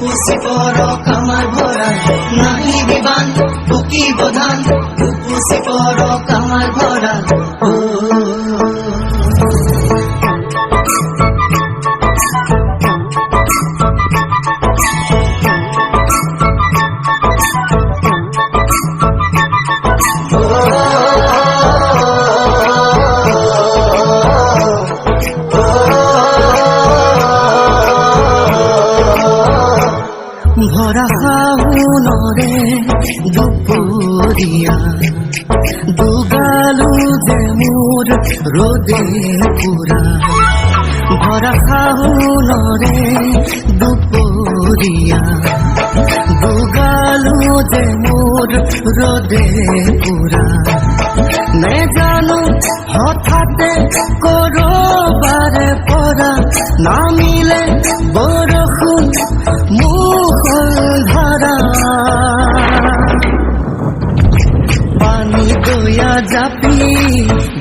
উপচি পৰক আমাৰ ঘৰত নাহি বিবান বুকি বধান উপচি পৰক আমাৰ ঘৰত ভৰা শাওনৰে দুপৰীয়া দুগালো যে মোৰ ৰ'দে পুৰা ভৰা শাওনৰে দুপৰীয়া দুগালো যে মোৰ ৰ'দে পুৰা নেজানো হঠাতে কৰবাৰে পৰা নামিলে বৰষুণ মুষলধাৰা পানী দয়া জাপি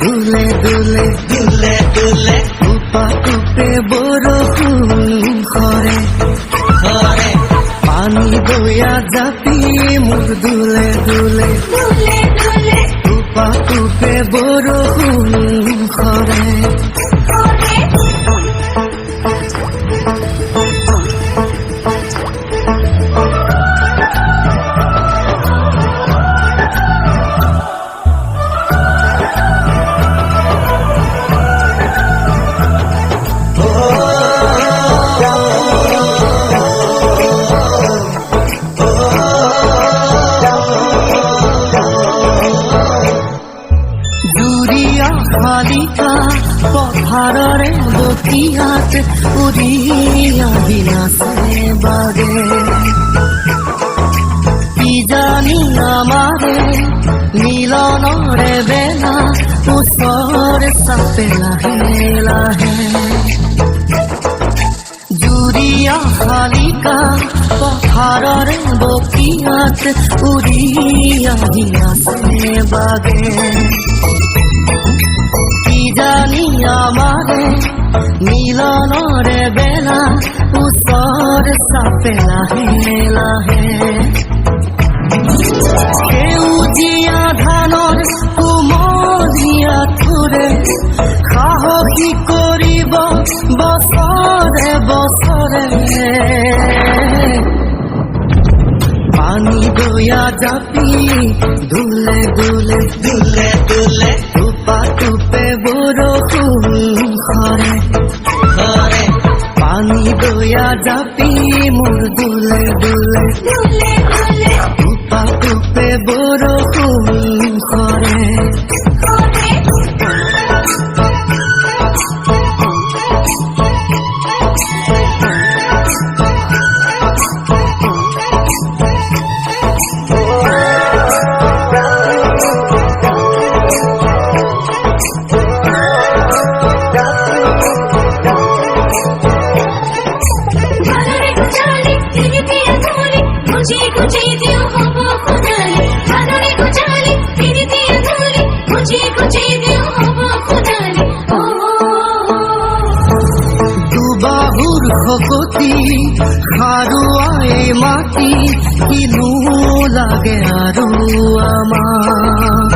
দুলে দুলে দুলে দুলে উপাটোপে বৰষুণ সৰে সৰে পানী দয়া জাপি মোৰ দুলে দুলে দুলে দুলে উপাটোপে বৰষুণ সৰে শালিকা পথাৰৰে বকিয়াত উৰি আহি নাচে বাগে কিজানি আমাৰে মিলনৰে বেলা ওচৰে চাপে লাহে লাহে জুৰিয়া শালিকা পথাৰৰে বকিয়াত উৰি আহি নাচে বাগে জানি আমাৰে মিলনৰে বেলা ওচৰ চাপে লাহে লাহে সেউজীয়া ধানৰ কুমলীয়া থোৰে সাহসী কৰিব বছৰে বছৰে পানী দয়া জাপি দুলে দুলে দুলে দুলে উপাটোপে বৰষুণ সৰে সৰে পানী দয়া জাপি মোৰ দুলে দুলে দুলে দুলে উপাটোপে বৰষুণ সৰে দুবাহুৰ শকতি সাৰুৱাই মাটি কিনো লাগে আৰু আমাক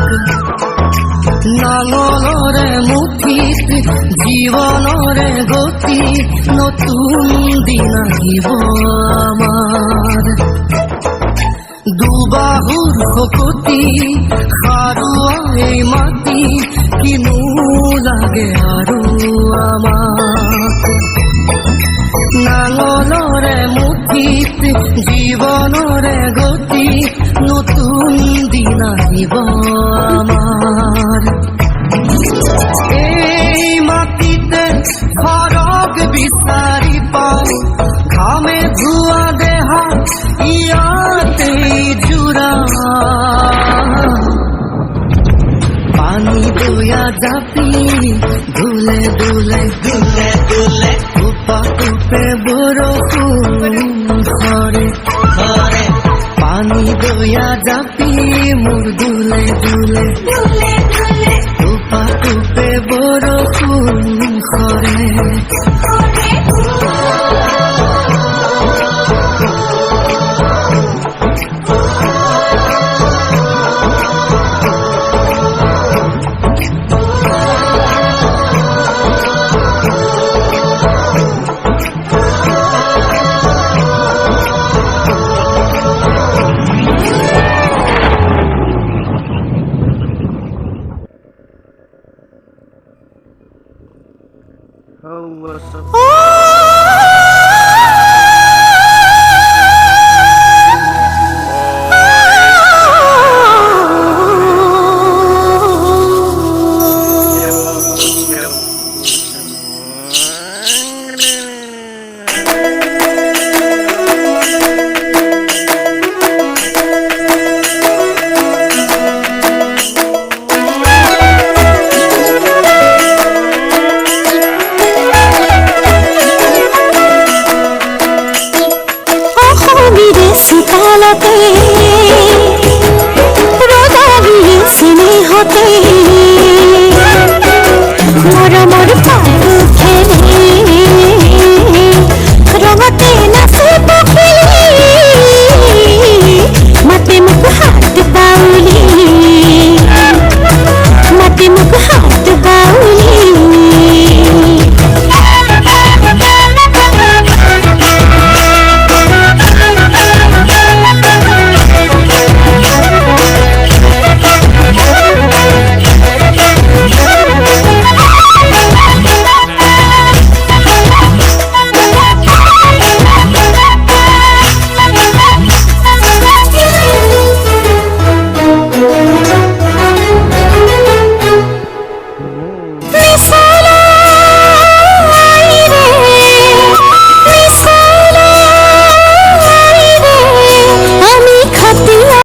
নাঙলৰে মুঠিত জীৱনৰে গতি নতুন দিন আহিব আমাৰ দুবাহুৰ শকতি সাৰুৱাই মাটি কিনো লাগে আৰু আমাক নাঙলৰে মুঠিত জীৱনৰে গতি নতুন দিন আহিব আমাৰ এই মাটিতে সৰগ বিচাৰি পাওঁ ঘামে ধোৱা দেহা ইয়াতে জোৰা পানী দয়া জাপি দুলে দুলে দুলে দুলে উপাটোপে বৰষুণ সৰে সৰে পানী দয়া জাপি মোৰ দুলে দুলে দুলে দুলে উপাটোপে বৰষুণ সৰে সৰে শীতলতে ৰ'দালিয়ে স্নেহতে মৰমৰ